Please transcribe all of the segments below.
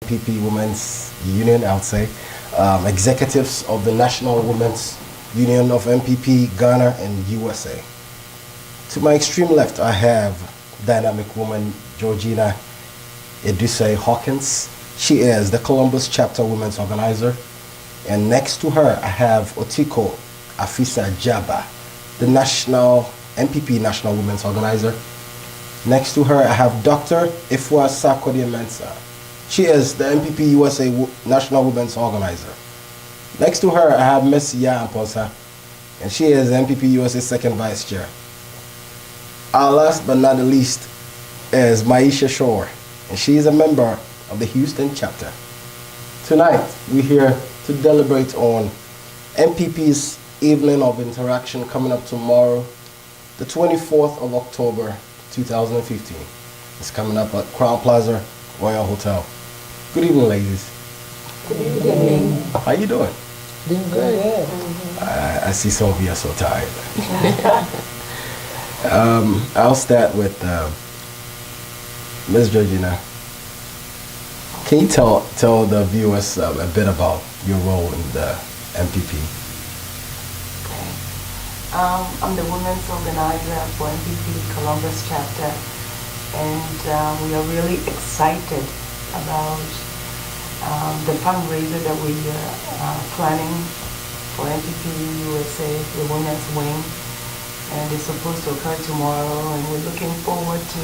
NPP Women's Union, I would say, executives of the National Women's Union of NPP, Ghana and USA. To my extreme left, I have dynamic woman Georgina Eduse Hawkins. She is the Columbus Chapter Women's Organizer. And next to her, I have Otiko Afisa Jaba, the NPP National Women's Organizer. Next to her, I have Dr. Ifua Sarkodie Mensah. She is the NPP USA National Women's Organizer. Next to her, I have Ms. Ya Amposa, and she is the NPP USA Second Vice Chair. Our last but not the least is Maisha Shore, and she is a member of the Houston chapter. Tonight, we're here to deliberate on NPP's Evening of Interaction coming up tomorrow, the 24th of October, 2015. It's coming up at Crown Plaza Royal Hotel. Good evening, ladies. Good evening. How you doing? Doing good. I see some of you are so tired. I'll start with Ms. Georgina. Can you tell the viewers a bit about your role in the NPP? Okay. I'm the women's organizer for NPP Columbus chapter, and we are really excited about the fundraiser that we are planning for NPP USA, the women's wing, and it's supposed to occur tomorrow, and we're looking forward to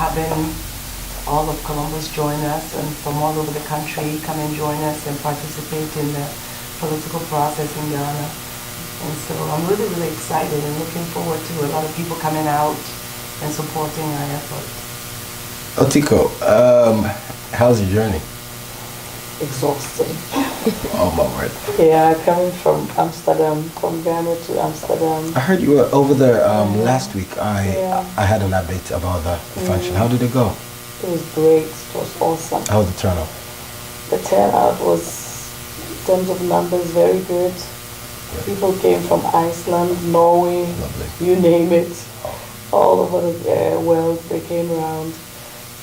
having all of Columbus join us, and from all over the country come and join us and participate in the political process in Ghana. And so I'm really, really excited and looking forward to a lot of people coming out and supporting our effort. Otiko, how's your journey? Exhausting. Oh my word. Yeah, coming from Amsterdam, from Ghana to Amsterdam. I heard you were over there last week. I had an update about the function. How did it go? It was great. It was awesome. How was the turnout? The turnout was, in terms of numbers, very good. People came from Iceland, Norway, Lovely. you name it. All over the world, they came around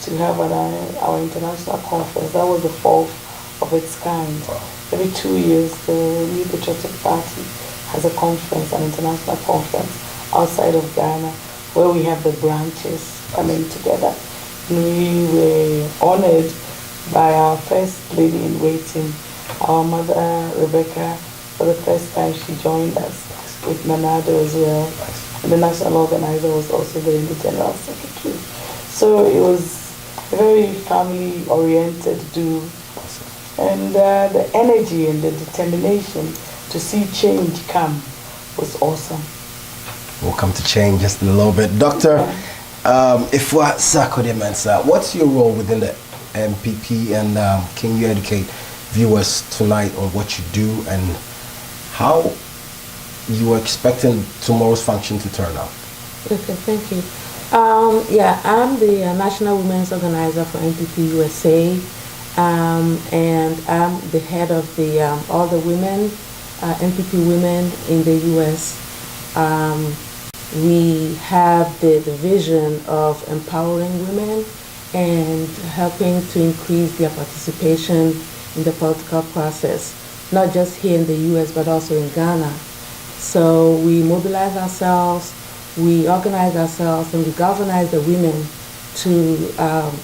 to have our international conference. That was the fourth of its kind. Wow. Every 2 years, the New Patriotic Party has a conference, an international conference outside of Ghana, where we have the branches coming together. We were honored by our first lady in waiting, our mother Rebecca. For the first time, she joined us with Manado as well. And the national organizer was also there, the general secretary. So it was a very family-oriented do. And the energy and the determination to see change come was awesome. We'll come to change just in a little bit. Dr. Ifua Sarkodie Mensah, what's your role within the NPP, and can you educate viewers tonight on what you do and how you are expecting tomorrow's function to turn out? Okay, thank you. I'm the National Women's Organizer for NPP USA, and I'm the head of the all the women, NPP Women in the US. We have the vision of empowering women and helping to increase their participation in the political process, not just here in the US, but also in Ghana. So we mobilize ourselves, we organize ourselves, and we galvanize the women to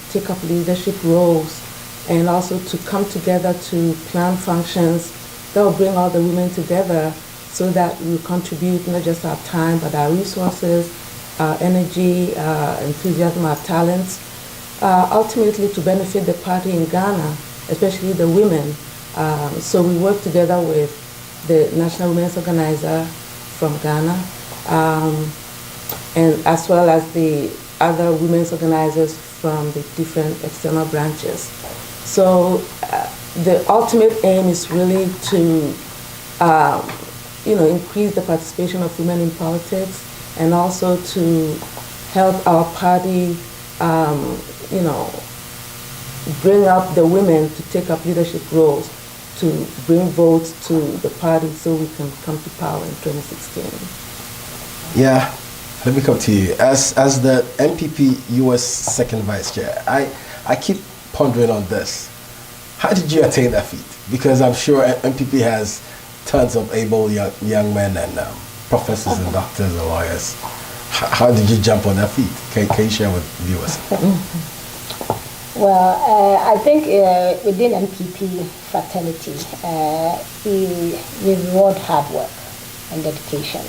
take up leadership roles and also to come together to plan functions that will bring all the women together so that we contribute not just our time, but our resources, our energy, enthusiasm, our talents, ultimately to benefit the party in Ghana, especially the women. So we work together with the National Women's Organizer from Ghana, and as well as the other women's organizers from the different external branches. So the ultimate aim is really to increase the participation of women in politics, and also to help our party bring up the women to take up leadership roles, to bring votes to the party so we can come to power in 2016. Yeah, let me come to you. As the NPP US Second Vice Chair, I keep pondering on this. How did you attain that feat? Because I'm sure MPP has tons of able young men and professors and doctors and lawyers. How did you jump on that feat? Can you share with viewers? Well, I think within NPP fraternity, we reward hard work and dedication,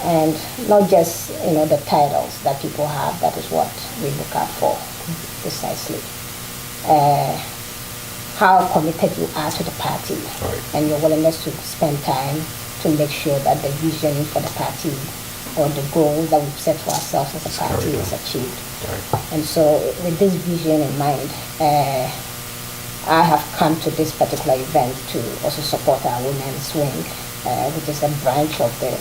and not just the titles that people have. That is what we look out for, precisely. How committed you are to the party, right, and your willingness to spend time to make sure that the vision for the party or the goal that we've set for ourselves as a party is achieved. Right. And so with this vision in mind, I have come to this particular event to also support our women's wing, which is a branch of the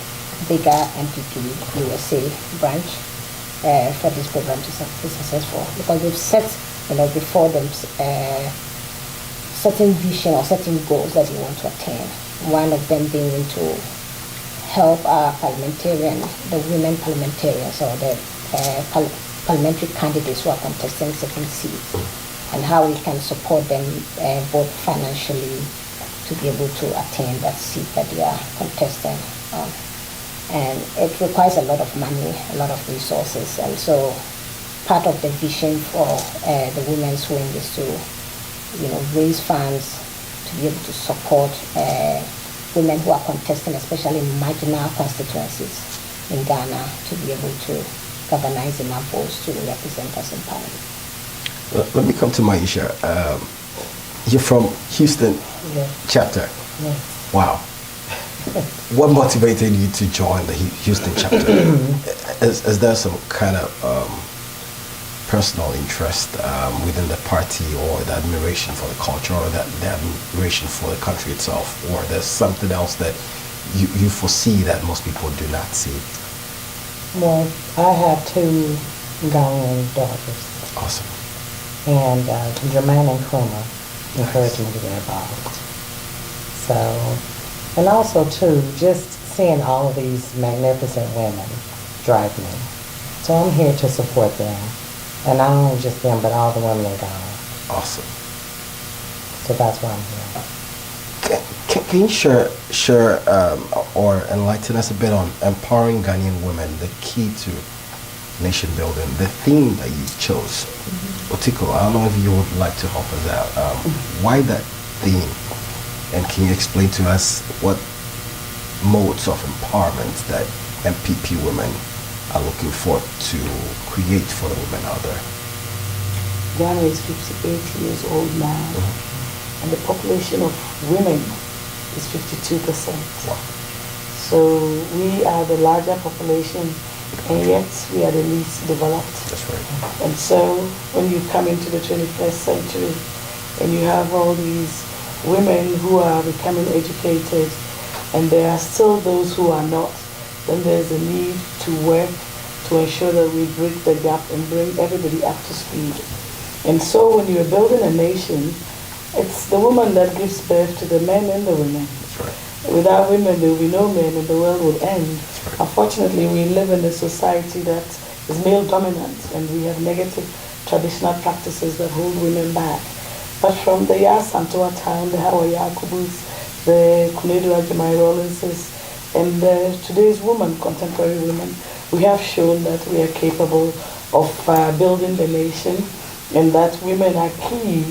bigger NPP USA branch, for this program to be successful. Because we've set before them certain vision or certain goals that we want to attain. One of them being to help our the women parliamentarians or the parliamentary candidates who are contesting certain seats, and how we can support them both financially to be able to attain that seat that they are contesting on. And it requires a lot of money, a lot of resources, and so part of the vision for the women's wing is to raise funds to be able to support women who are contesting, especially in marginal constituencies in Ghana, to be able to galvanize enough votes to represent us in Parliament. Let me come to Maisha. You're from Houston chapter. Yes. Wow. What motivated you to join the Houston chapter? Is there some kind of personal interest within the party, or the admiration for the culture, or the admiration for the country itself, or there's something else that you foresee that most people do not see? Well, I have 2 Ghanaian daughters. Awesome. And Jermaine and Kuma encouraged me to get involved. So, and also too, just seeing all of these magnificent women drive me. So I'm here to support them. And not only just them, but all the women in Ghana. Awesome. So that's why I'm here. Can you share or enlighten us a bit on empowering Ghanaian women, the key to nation building, the theme that you chose? Otiko, I don't know if you would like to help us out. Why that theme? And can you explain to us what modes of empowerment that NPP women are looking forward to create for the women out there? Ghana is 58 years old now, and the population of women is 52%. Wow. So we are the larger population, and yet we are the least developed. That's right. And so when you come into the 21st century and you have all these women who are becoming educated, and there are still those who are not, then there's a need to work to ensure that we break the gap and bring everybody up to speed. And so when you're building a nation, it's the woman that gives birth to the men and the women. That's right. Without women, there will be no men and the world will end. Right. Unfortunately, we live in a society that is male dominant, and we have negative traditional practices that hold women back. But from the Yasantoa time, the Hawa Yakubus, the Kunedu Ajimai Rollinses, and today's women, contemporary women, we have shown that we are capable of building the nation, and that women are key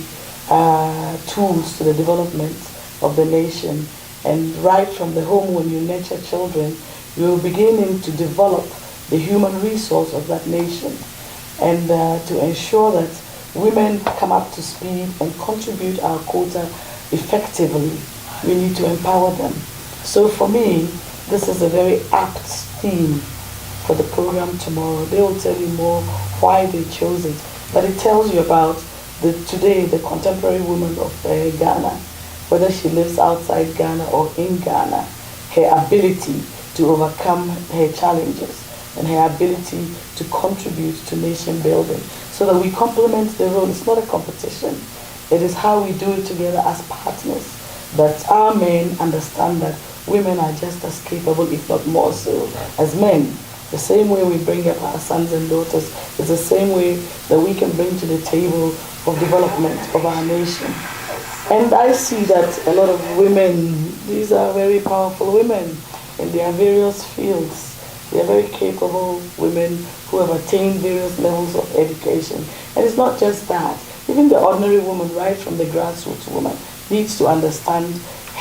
tools to the development of the nation. And right from the home, when you nurture children, you're beginning to develop the human resource of that nation. And to ensure that women come up to speed and contribute our quota effectively, we need to empower them. So for me, this is a very apt theme for the program tomorrow. They will tell you more why they chose it. But it tells you about today the contemporary woman of Ghana, whether she lives outside Ghana or in Ghana, her ability to overcome her challenges and her ability to contribute to nation building, so that we complement the role. It's not a competition. It is how we do it together as partners, that our men understand that women are just as capable, if not more so, as men. The same way we bring up our sons and daughters is the same way that we can bring to the table of development of our nation. And I see that a lot of women, these are very powerful women in their various fields. They are very capable women who have attained various levels of education. And it's not just that. Even the ordinary woman, right from the grassroots woman, needs to understand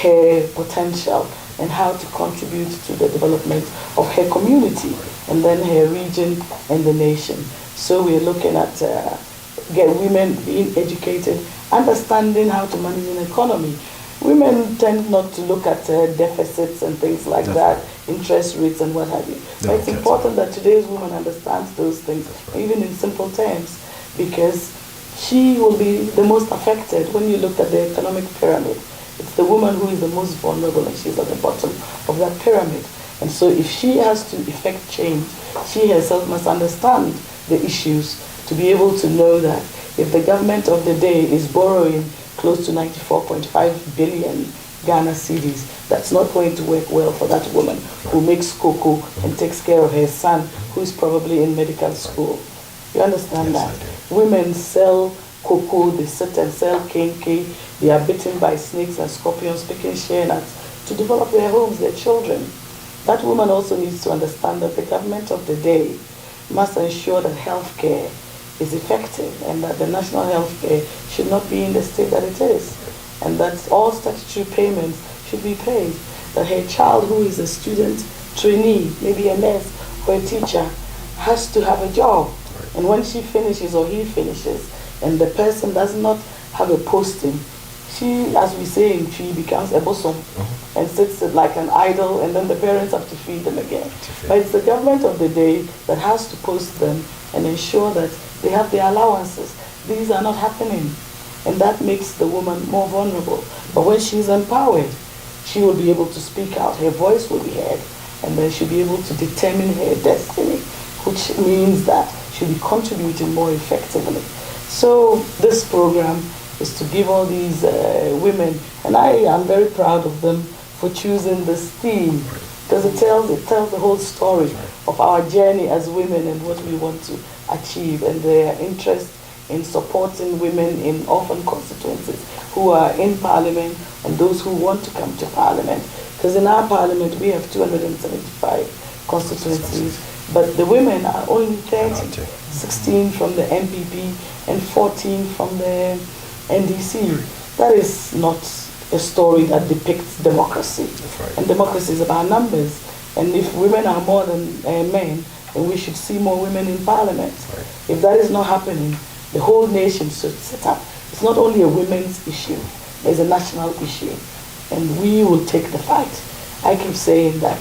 her potential and how to contribute to the development of her community and then her region and the nation. So we're looking at get women being educated, understanding how to manage an economy. Women tend not to look at deficits and things like that, interest rates and what have you. But it's important that today's woman understands those things, even in simple terms, because she will be the most affected when you look at the economic pyramid. It's the woman who is the most vulnerable, and she's at the bottom of that pyramid. And so if she has to effect change, she herself must understand the issues to be able to know that if the government of the day is borrowing close to 94.5 billion Ghana cedis, that's not going to work well for that woman who makes cocoa and takes care of her son who is probably in medical school. You understand that? Women sell cocoa, they sit and sell kenke, they are bitten by snakes and scorpions, picking shea nuts to develop their homes, their children. That woman also needs to understand that the government of the day must ensure that healthcare is effective and that the national health care should not be in the state that it is, and that all statutory payments should be paid, that her child who is a student, trainee, maybe a nurse or a teacher, has to have a job. And when she finishes or he finishes and the person does not have a posting, she, as we say in Tree, becomes a bosom and sits like an idol, and then the parents have to feed them again. But it's the government of the day that has to post them and ensure that they have their allowances. These are not happening, and that makes the woman more vulnerable. But when she's empowered, she will be able to speak out, her voice will be heard, and then she'll be able to determine her destiny, which means that she'll be contributing more effectively. So this program is to give all these women, and I am very proud of them for choosing this theme, because it tells the whole story of our journey as women and what we want to achieve, and their interest in supporting women in orphan constituencies who are in parliament and those who want to come to parliament. Because in our parliament we have 275 constituencies, but the women are only 30, 16 from the NPP and 14 from the NDC. That is not a story that depicts democracy. And democracy is about numbers. And if women are more than men, then we should see more women in parliament. If that is not happening, the whole nation should sit up. It's not only a women's issue, it's a national issue. And we will take the fight. I keep saying that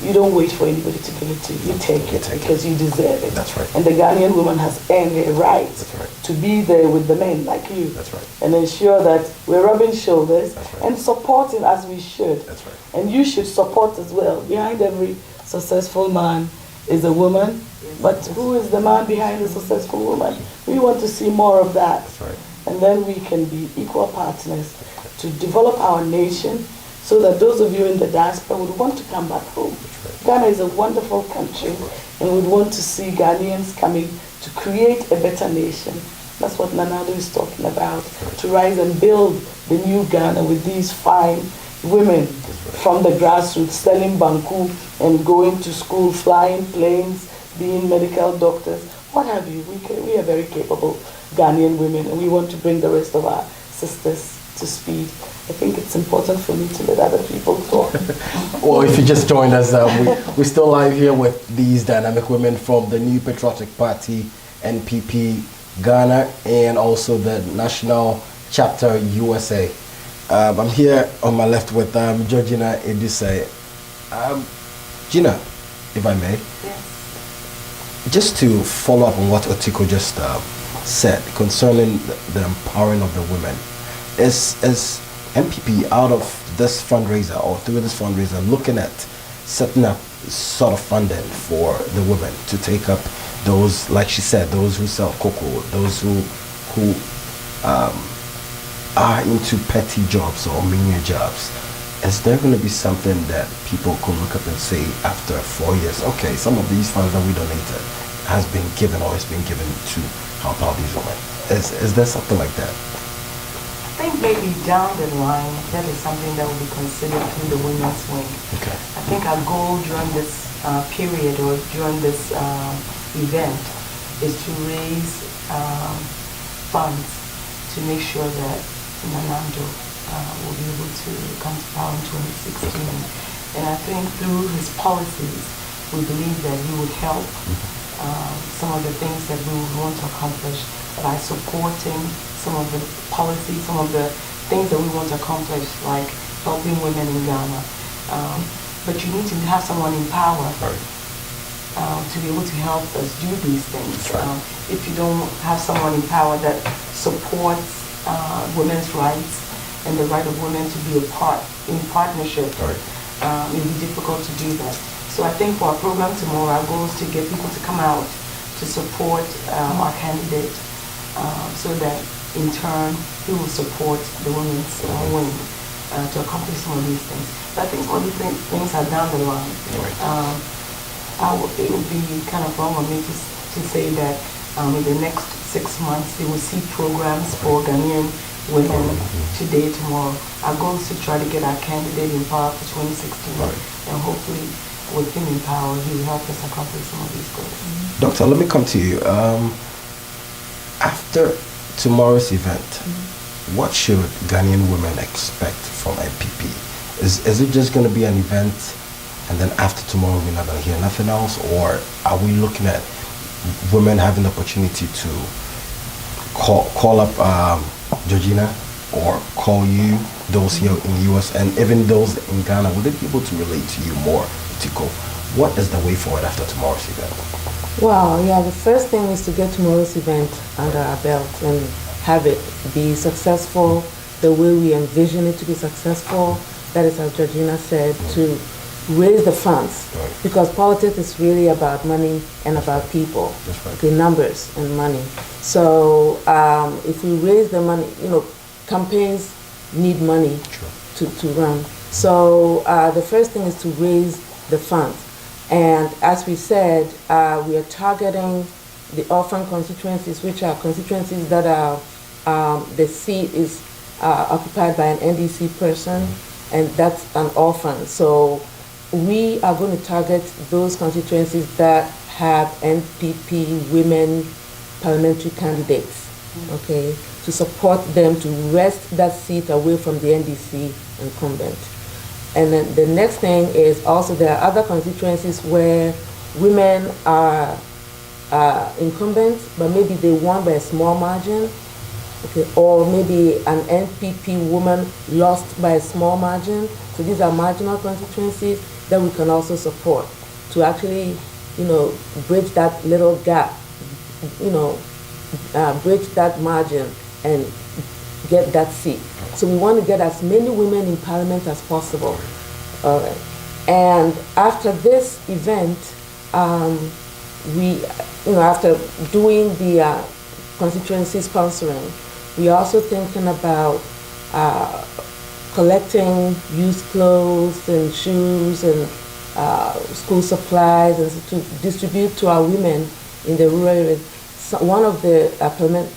you don't wait for anybody to give it to you. You take it because you deserve it. That's right. And the Ghanaian woman has earned her right right. to be there with the men like you. That's right. And ensure that we're rubbing shoulders right. and supporting as we should. That's right. And you should support as well. Behind every successful man is a woman, but who is the man behind the successful woman? We want to see more of that. That's right. And then we can be equal partners to develop our nation, so that those of you in the diaspora would want to come back home. Ghana is a wonderful country, and would want to see Ghanaians coming to create a better nation. That's what Nanado is talking about, to rise and build the new Ghana with these fine women from the grassroots, selling banku and going to school, flying planes, being medical doctors, what have you. We are very capable Ghanaian women, and we want to bring the rest of our sisters to speed. I think it's important for me to let other people talk. Well, if you just joined us, we're still live here with these dynamic women from the New Patriotic Party, NPP Ghana, and also the National Chapter USA. I'm here on my left with Georgina Edusei. Gina, if I may, Yes. just to follow up on what Otiko just said concerning the empowering of the women, is MPP out of this fundraiser or through this fundraiser looking at setting up sort of funding for the women to take up those, like she said, those who sell cocoa, those who are into petty jobs or menial jobs? Is there going to be something that people could look up and say after 4 years, okay, some of these funds that we donated has been given or has been given to help out these women? Is there something like that? I think maybe down the line, that is something that will be considered through the women's wing. Okay. I think our goal during this period or during this event is to raise funds to make sure that Nanando will be able to come to power in 2016. And I think through his policies, we believe that he would help some of the things that we would want to accomplish by supporting some of the policies, some of the things that we want to accomplish, like helping women in Ghana. But you need to have someone in power to be able to help us do these things. If you don't have someone in power that supports women's rights and the right of women to be in partnership, it will be difficult to do that. So I think for our program tomorrow, our goal is to get people to come out to support our candidate so that in turn he will support the women's wing to accomplish some of these things. But I think some of these things are down the line. It would be kind of wrong of me to say that in the next 6 months you will see programs for Ghanaian women today, tomorrow. Our goal is to try to get our candidate in power for 2016 and hopefully with him in power he will help us accomplish some of these goals. Doctor, let me come to you. After tomorrow's event, what should Ghanaian women expect from NPP? Is it just going to be an event and then after tomorrow we're not going to hear nothing else? Or are we looking at women having the opportunity to call up Georgina or call you, those here in the US, and even those in Ghana? Will they be able to relate to you more, Tiko? What is the way forward after tomorrow's event? Well, yeah, the first thing is to get tomorrow's event under our belt and have it be successful the way we envision it to be successful. That is, as Georgina said, to raise the funds, because politics is really about money and about people, okay, numbers and money. So if we raise the money, campaigns need money to run. So the first thing is to raise the funds. And as we said, we are targeting the orphan constituencies, which are constituencies that are the seat is occupied by an NDC person, and that's an orphan. So we are going to target those constituencies that have NPP women parliamentary candidates, okay, to support them to wrest that seat away from the NDC incumbent. And then the next thing is also there are other constituencies where women are incumbents, but maybe they won by a small margin, okay, or maybe an NPP woman lost by a small margin. So these are marginal constituencies that we can also support to actually, bridge that little gap, bridge that margin and get that seat. So we want to get as many women in parliament as possible. All right. And after this event, after doing the constituency sponsoring, we're also thinking about collecting used clothes and shoes and school supplies and to distribute to our women in the rural areas. So one of the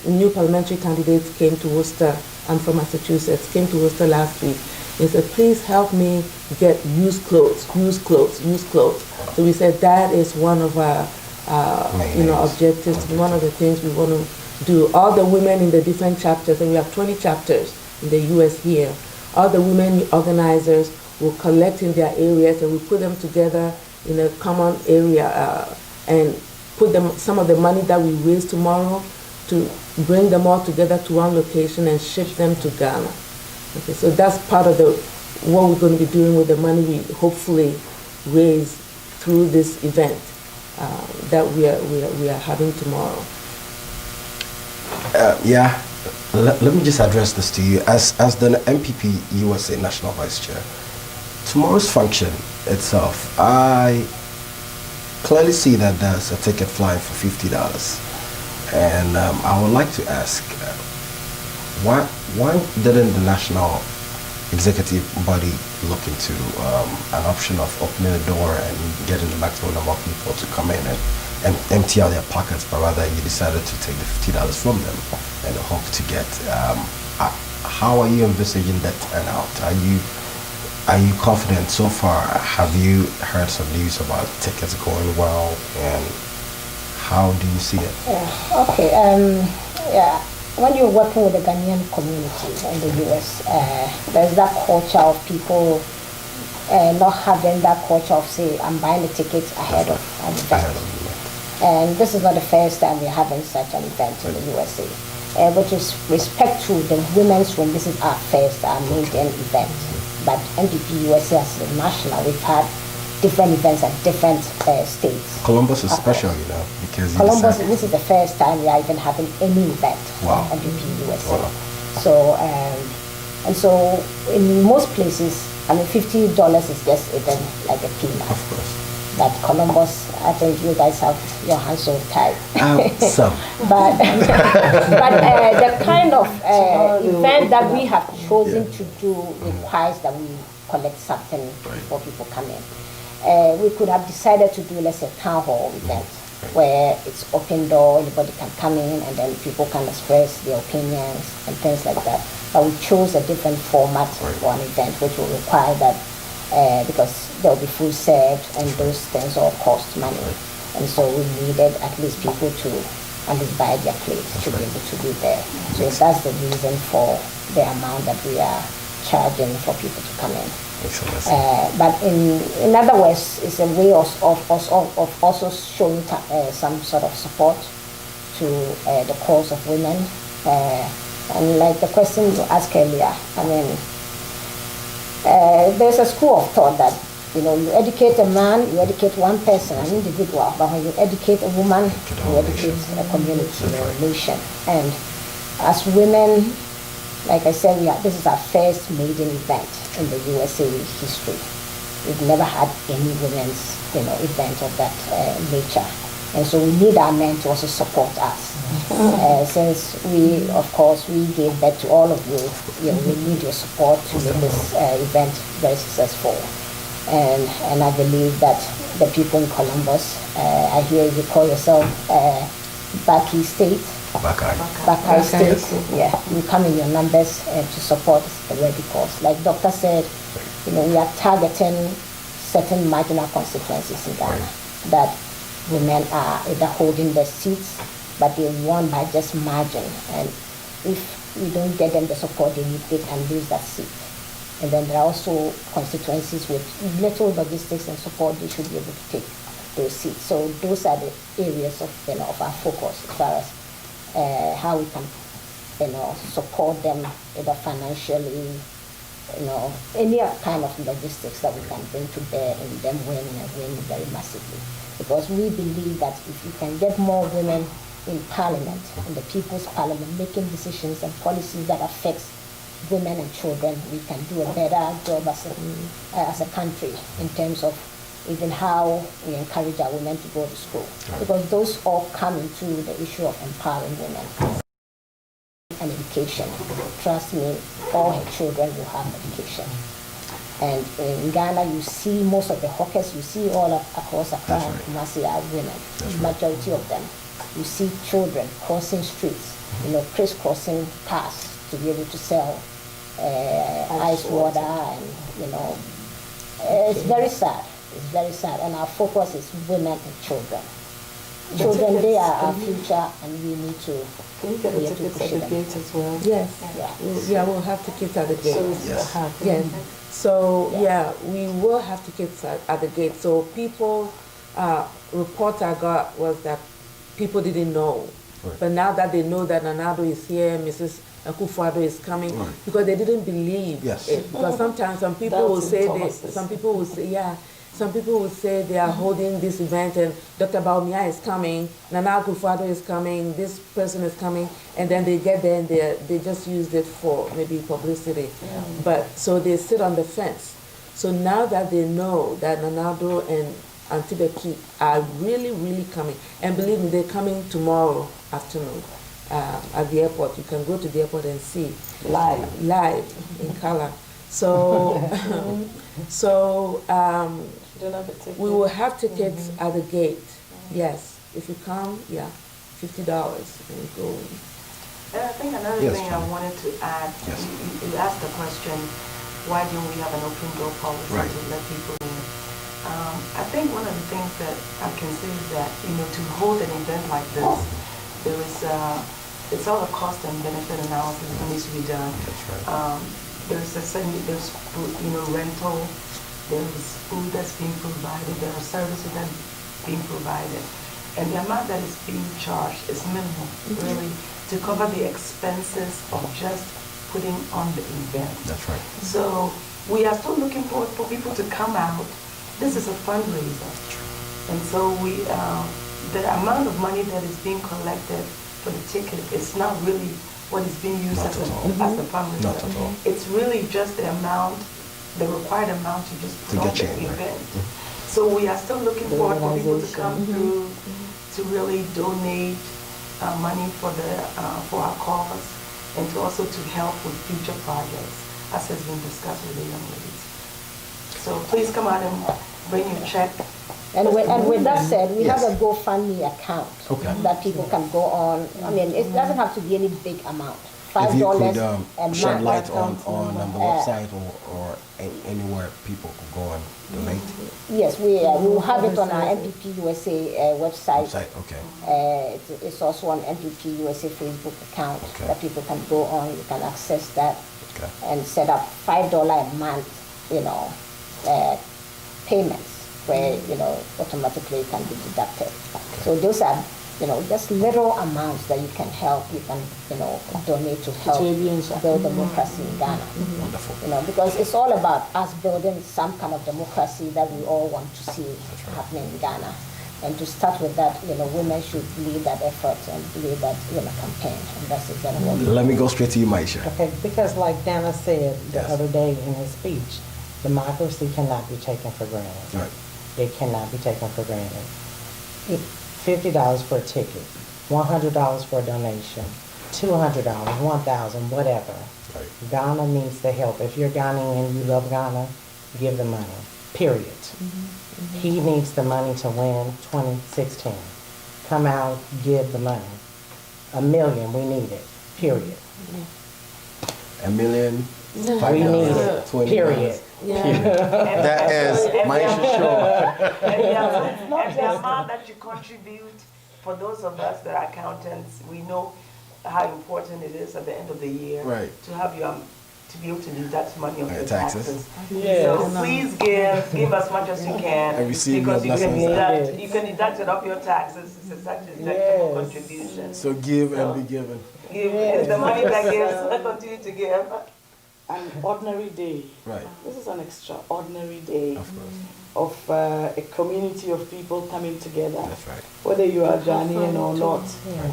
new parliamentary candidates came to Worcester. I'm from Massachusetts, came to Worcester last week. He said, please help me get used clothes. So we said that is one of our objectives, one of the things we want to do. All the women in the different chapters, and we have 20 chapters in the US here, all the women organizers will collect in their areas and we put them together in a common area and put some of the money that we raise tomorrow to bring them all together to one location and ship them to Ghana. Okay, so that's part of what we're going to be doing with the money we hopefully raise through this event that we are having tomorrow. Let me just address this to you as the NPP USA National Vice Chair. Tomorrow's function itself, I clearly see that there's a ticket flying for $50. And I would like to ask, why didn't the national executive body look into an option of opening the door and getting the maximum number of people to come in and empty out their pockets, but rather you decided to take the $50 from them? and hope to get. How are you envisaging that turnout? Are you confident so far? Have you heard some news about tickets going well, and how do you see it? Yeah. Okay. Yeah. When you're working with the Ghanaian community in the US, there's that culture of people not having that culture of, say, I'm buying the tickets ahead of an event. And this is not the first time we're having such an event in the USA. Which is respect to the women's room, this is our first maiden event. But NPP USA as a national, we've had different events at different states. Columbus is special, because Columbus, this is the first time we are even having any event at NPP USA. Wow. So, and so in most places, I mean, $50 is just even like a peanut. Of course. But Columbus, I think you guys have your hands so tight. Some. But the kind of event that we have chosen to do requires that we collect something before people come in. We could have decided to do, let's say, a town hall event where it's open door, anybody can come in and then people can express their opinions and things like that. But we chose a different format for an event which will require that because there will be food served and those things all cost money. And so we needed at least people to at least buy their plates to be able to be there. So that's the reason for the amount that we are charging for people to come in. But in other words, it's a way of also showing some sort of support to the cause of women. And like the question you asked earlier, I mean, there's a school of thought that, you educate a man, you educate one person, an individual, but when you educate a woman, you educate a community, a nation. And as women, like I said, this is our first maiden event in the USA history. We've never had any women's, event of that nature. And so we need our men to also support us. Since we gave back to all of you, we need your support to make this event very successful. And I believe that the people in Columbus, I hear you call yourself Baki State. Baki State. Yeah, you come in your numbers to support the Red Cross. Like Doctor said, we are targeting certain marginal constituencies in Ghana that women are either holding their seats, but they won by just margin. And if we don't get them the support they need, they can lose that seat. And then there are also constituencies with little logistics and support, they should be able to take those seats. So those are the areas of our focus as far as how we can support them either financially, any kind of logistics that we can bring to bear and them win and win very massively. Because we believe that if you can get more women in parliament, in the people's parliament, making decisions and policies that affect women and children, we can do a better job as a country in terms of even how we encourage our women to go to school. Because those all come into the issue of empowering women and education. Trust me, all her children will have education. And in Ghana, you see most of the hawkers, you see all across Accra and Kumasi are women, the majority of them. You see children crossing streets, crisscrossing cars to be able to sell ice water, and it's very sad. It's very sad, and our focus is women and children. Children, they are our future, and we need to. Can you get the tickets at the gate as well? Yes. Yeah, we'll have tickets at the gate. So Yes. So we will have tickets at the gate. So people, reports I got was that people didn't know. But now that they know that Nanado is here, Mrs. Akufo-Addo is coming, because they didn't believe it. Because sometimes some people will say they are holding this event and Dr. Baumia is coming, Nana Akufo-Addo is coming, this person is coming, and then they get there and they just used it for maybe publicity. But so they sit on the fence. So now that they know that Nanado and Auntie Becky are really, really coming, and believe me, they're coming tomorrow afternoon at the airport. You can go to the airport and see live in color. So we will have tickets at the gate. Yes, if you come, $50 and go. And I think another Yes, thing I Charlie. wanted to add, Yes. you asked the question, why don't we have an open door policy Right. to let people in? I think one of the things that I can say is that, to hold an event like this, there is, it's all a cost and benefit analysis that needs to be done. That's right. There's rental, there's food that's being provided, there are services that are being provided. And the amount that is being charged is minimal, really, to cover the expenses of just putting on the event. That's right. So we are still looking for people to come out. This is a fundraiser. And so the amount of money that is being collected for the ticket is not really what is being used Not as at all. a fundraiser. Not at all. It's really just the amount, the required amount to just To put on get the you in, right. event. So we are still looking forward for people to come through, to really donate money for our cause, and to also to help with future projects, as has been discussed with the young ladies. So please come out and bring your check. And with that said, we Yes. have a GoFundMe account that people can go on. I mean, it doesn't have to be any big amount. If you $5 could a shed month. light on the website or anywhere people could go and donate. Yes, we will have it on our NPP USA website. Okay. It's also on NPP USA Facebook account Okay. that people can go on. You can access that Okay. and set up $5 a month, payments where automatically can be deducted. So those are just little amounts that you can help. You can donate to help build democracy in Ghana. Wonderful. Because it's all about us building some kind of democracy that we all want to see happening in Ghana. And to start with that, women should lead that effort and lead that campaign. And that's exactly what we Let me go straight to you, Maisha. Okay, because like Dana said the Yes. other day in his speech, democracy cannot be taken for granted. Right. It cannot be taken for granted. $50 for a ticket, $100 for a donation, $200, $1,000, whatever. Right. Ghana needs the help. If you're Ghanaian and you love Ghana, give the money, period. He needs the money to win 2016. Come out, give the money. $1 million, we need it, period. $1 million. We need it, period. That is Maisha Shaw. And the amount that you contribute, for those of us that are accountants, we know how important it is at the end of the year Right. to have to be able to deduct money on your Taxes. taxes. Yes. So please give as much as you can, And receive because you nothing. can deduct it off your taxes. It's a such a deductible Yes. contribution. So give and be given. It's the money that gives, continue to give. An ordinary day. Right. This is an extraordinary day Of course. of a community of people coming together. That's right. Whether you are Ghanaian or not,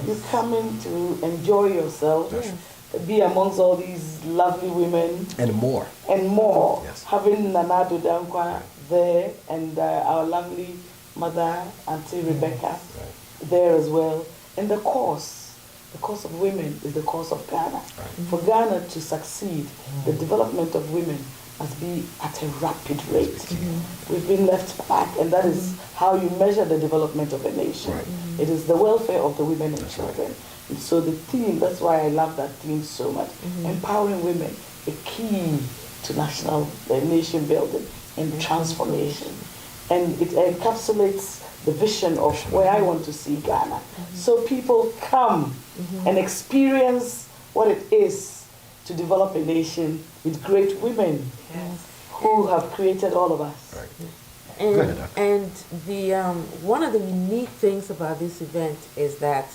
you come in to enjoy yourself, be amongst all these lovely women And more. and more. Yes. Having Nanado Dankwa there and our lovely mother, Auntie Rebecca, there as well. And the cause of women is the cause of Ghana. For Ghana to succeed, the development of women must be at a rapid rate. We've been left back, and that is how you measure the development of a nation. Right. It is the welfare of the women and children. And so the theme, that's why I love that theme so much, empowering women, a key to nation building and transformation. And it encapsulates the vision of where I want to see Ghana. So people come and experience what it is to develop a nation with great women who have created all of us. Right. And the one of the unique things about this event is that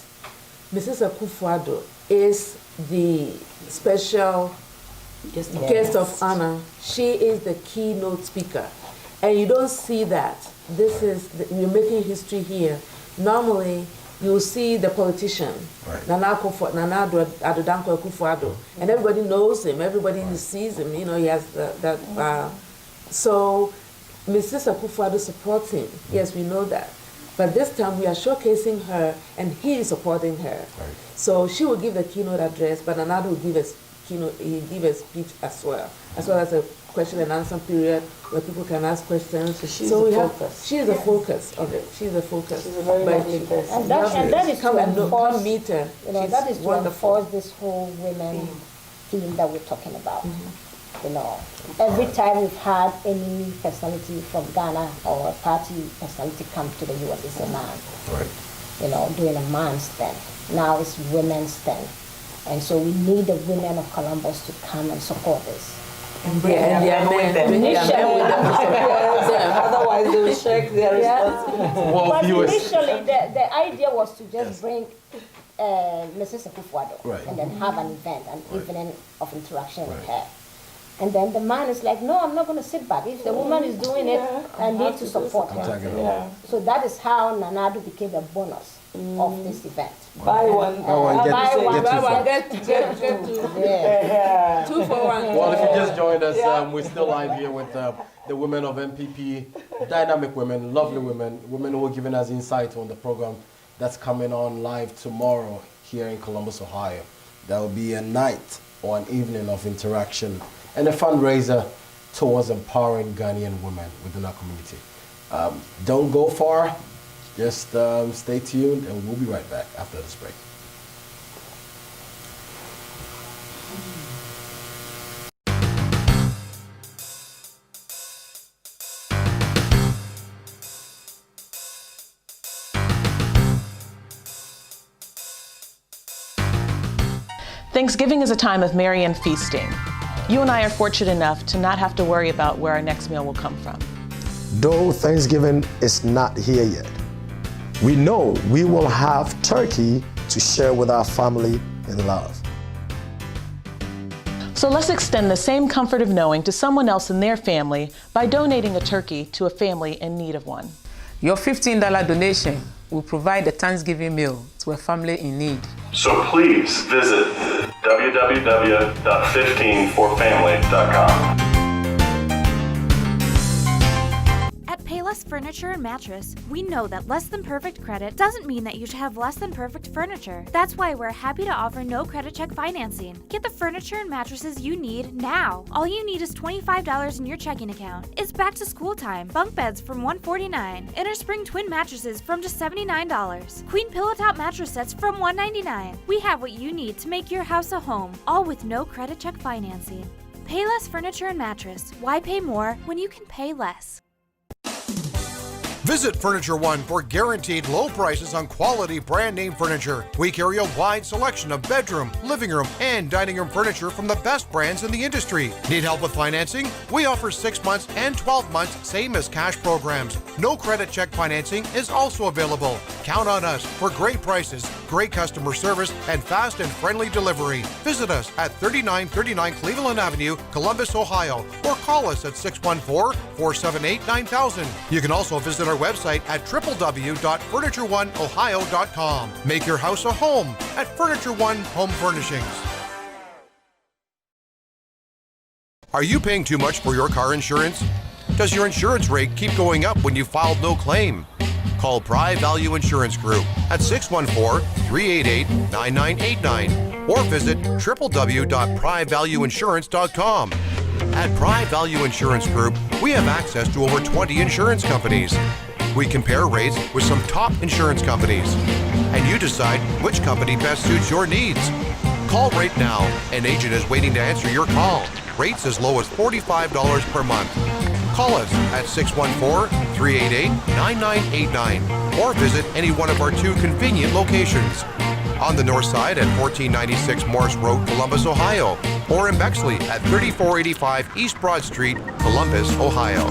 Mrs. Akufo-Addo is the special guest of honor. She is the keynote speaker. And you don't see that. We're making history here. Normally, you'll see the politician, Nana Addo Dankwa Akufo-Addo, and everybody knows him, everybody sees him, he has so Mrs. Akufo-Addo supports him. Yes, we know that. But this time we are showcasing her and he is supporting her. So she will give the keynote address, but Nana will give a he give a speech as well as a question and answer period where people can ask questions. So she's the focus. She is the focus of it. She's the focus. She's a very lovely person. And that is come to and enforce, come meet her. that is to wonderful. enforce this whole women theme that we're talking about. Every time we've had any personality from Ghana or a party personality come to the U.S., it's a man. Right. Doing a man's thing. Now it's women's thing. And so we need the women of Columbus to come and support this. Bring them with them. Otherwise they will shirk their responsibility. But initially the idea was to just bring Mrs. Akufo-Addo and then have an event, an evening of interaction with her. And then the man is like, no, I'm not going to sit back. If the woman is doing it, I need to support her. So that is how Nanado became the bonus of this event. Buy one, get two. Yeah. 2 for 1. Well, if you just joined us, we're still live here with the women of NPP, dynamic women, lovely women who are giving us insight on the program that's coming on live tomorrow here in Columbus, Ohio. There will be a night or an evening of interaction and a fundraiser towards empowering Ghanaian women within our community. Don't go far, just stay tuned, and we'll be right back after this break. Thanksgiving is a time of merry and feasting. You and I are fortunate enough to not have to worry about where our next meal will come from. Though Thanksgiving is not here yet, we know we will have turkey to share with our family in love. So let's extend the same comfort of knowing to someone else in their family by donating a turkey to a family in need of one. Your $15 donation will provide a Thanksgiving meal to a family in need. So please visit www.15forfamily.com. At Payless Furniture and Mattress, we know that less than perfect credit doesn't mean that you should have less than perfect furniture. That's why we're happy to offer no credit check financing. Get the furniture and mattresses you need now. All you need is $25 in your checking account. It's back to school time. Bunk beds from $149. Inner spring twin mattresses from just $79. Queen pillow top mattress sets from $199. We have what you need to make your house a home, all with no credit check financing. Payless Furniture and Mattress. Why pay more when you can pay less? Visit Furniture One for guaranteed low prices on quality brand name furniture. We carry a wide selection of bedroom, living room, and dining room furniture from the best brands in the industry. Need help with financing? We offer 6 months and 12 months, same as cash programs. No credit check financing is also available. Count on us for great prices, great customer service, and fast and friendly delivery. Visit us at 3939 Cleveland Avenue, Columbus, Ohio, or call us at 614-478-9000. You can also visit our website at www.furnitureoneohio.com. Make your house a home at Furniture One Home Furnishings. Are you paying too much for your car insurance? Does your insurance rate keep going up when you filed no claim? Call Pri Value Insurance Group at 614-388-9989 or visit www.privalueinsurance.com. At Pri Value Insurance Group, we have access to over 20 insurance companies. We compare rates with some top insurance companies, and you decide which company best suits your needs. Call right now. An agent is waiting to answer your call. Rates as low as $45 per month. Call us at 614-388-9989 or visit any one of our 2 convenient locations. On the north side at 1496 Morse Road, Columbus, Ohio, or in Bexley at 3485 East Broad Street, Columbus, Ohio.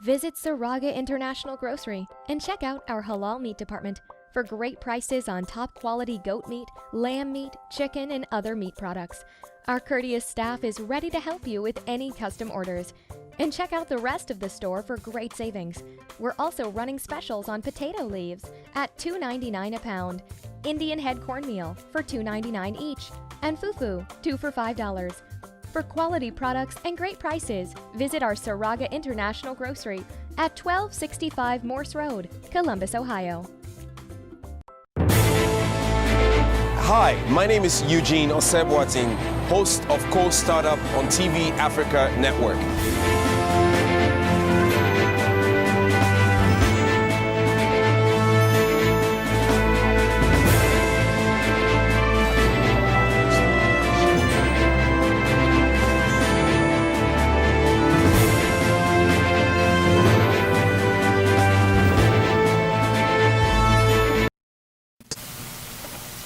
Visit Saraga International Grocery and check out our halal meat department for great prices on top quality goat meat, lamb meat, chicken, and other meat products. Our courteous staff is ready to help you with any custom orders. And check out the rest of the store for great savings. We're also running specials on potato leaves at $2.99 a pound, Indian head cornmeal for $2.99 each, and fufu 2 for $5. For quality products and great prices, visit our Saraga International Grocery at 1265 Morse Road, Columbus, Ohio. Hi, my name is Eugene Osebwating, host of Co-Startup on TV Africa Network.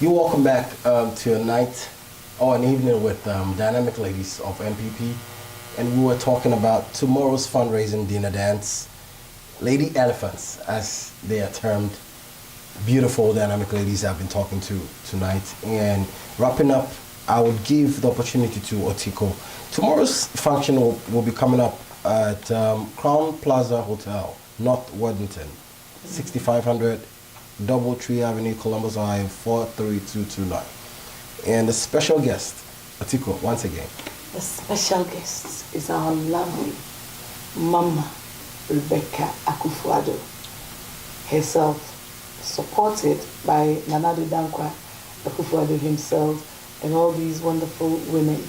You're welcome back to a night or an evening with dynamic ladies of NPP, and we were talking about tomorrow's fundraising dinner dance. Lady elephants, as they are termed, beautiful dynamic ladies I've been talking to tonight. And wrapping up, I would give the opportunity to Otiko. Tomorrow's function will be coming up at Crown Plaza Hotel, North Worthington, 6500 Doubletree Avenue, Columbus, Ohio, 43229. And the special guest, Atiko, once again. The special guest is our lovely Mama Rebecca Akufo-Addo, herself, supported by Nanado Dankwa Akufo-Addo himself and all these wonderful women.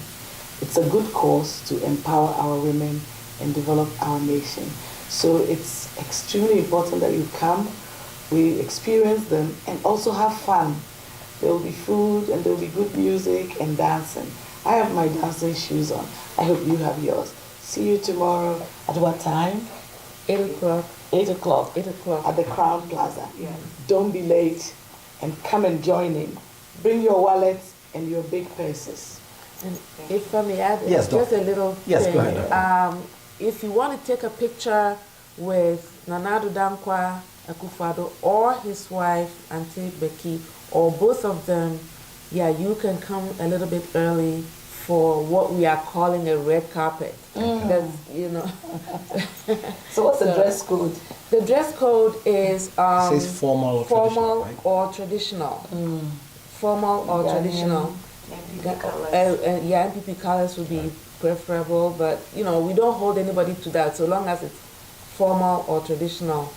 It's a good cause to empower our women and develop our nation. So it's extremely important that you come. We experience them and also have fun. There will be food and there will be good music and dancing. I have my dancing shoes on. I hope you have yours. See you tomorrow at what time? 8 o'clock. 8 o'clock. 8 o'clock. At the Crown Plaza. Yeah. Don't be late and come and join in. Bring your wallets and your big purses. And if I may add, yes, just a little yes, thing. Go ahead. If you want to take a picture with Nanado Dankwa Akufo-Addo or his wife, Auntie Becky, or both of them, yeah, you can come a little bit early for what we are calling a red carpet. That's, you know. So what's the dress code? The dress code is it says formal or traditional, right? or traditional. Formal or traditional. NPP colors. Yeah, NPP colors would be preferable, but you know, we don't hold anybody to that so long as it's formal or traditional.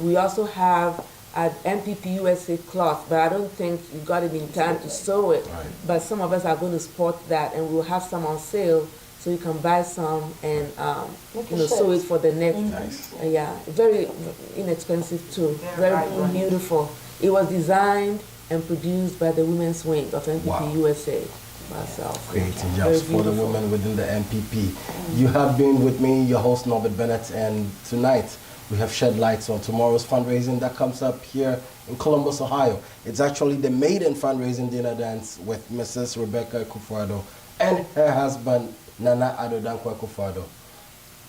We also have an NPP USA cloth, but I don't think you got it in time to sew it. Right. But some of us are going to sport that, and we'll have some on sale, so you can buy some and sew it for the next. Nice. Yeah, very inexpensive too. Very Very beautiful. It was designed and produced by the Women's Wing of NPP USA. Myself. Creating jobs for the women within the NPP. You have been with me, your host Norbert Bennett, and tonight we have shed lights on tomorrow's fundraising that comes up here in Columbus, Ohio. It's actually the maiden fundraising dinner dance with Mrs. Rebecca Akufo-Addo and her husband Nana Addo Dankwa Akufo-Addo,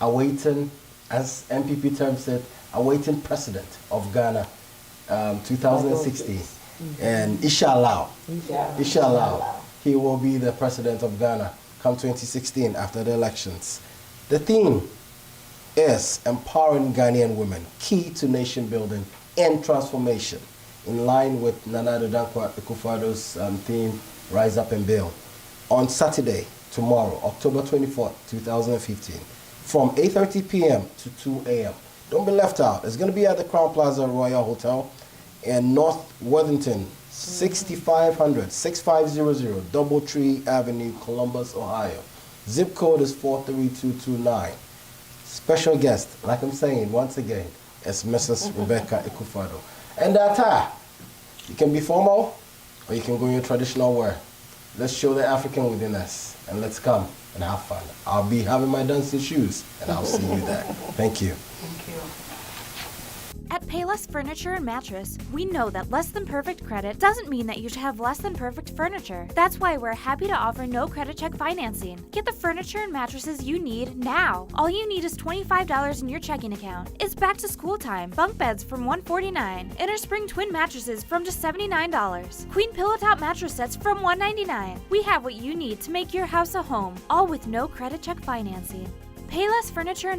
awaiting, as NPP terms it, awaiting President of Ghana 2016. And inshallah, he will be the President of Ghana come 2016 after the elections. The theme is empowering Ghanaian women, key to nation building and transformation, in line with Nana Addo Dankwa Akufo-Addo's theme, Rise Up and Build. On Saturday, tomorrow, October 24th, 2015, from 8:30 p.m. to 2 a.m. Don't be left out. It's going to be at the Crown Plaza Royal Hotel in North Worthington, 6500 Doubletree Avenue, Columbus, Ohio. Zip code is 43229. Special guest, like I'm saying once again, is Mrs. Rebecca Akufo-Addo. And the attire, you can be formal or you can go in your traditional wear. Let's show the African within us and let's come and have fun. I'll be having my dancing shoes and I'll see you there. Thank you. Thank you. At Payless Furniture and Mattress, we know that less than perfect credit doesn't mean that you should have less than perfect furniture. That's why we're happy to offer no credit check financing. Get the furniture and mattresses you need now. All you need is $25 in your checking account. It's back to school time. Bunk beds from $149. Innerspring twin mattresses from just $79. Queen pillow top mattress sets from $199. We have what you need to make your house a home, all with no credit check financing. Payless Furniture and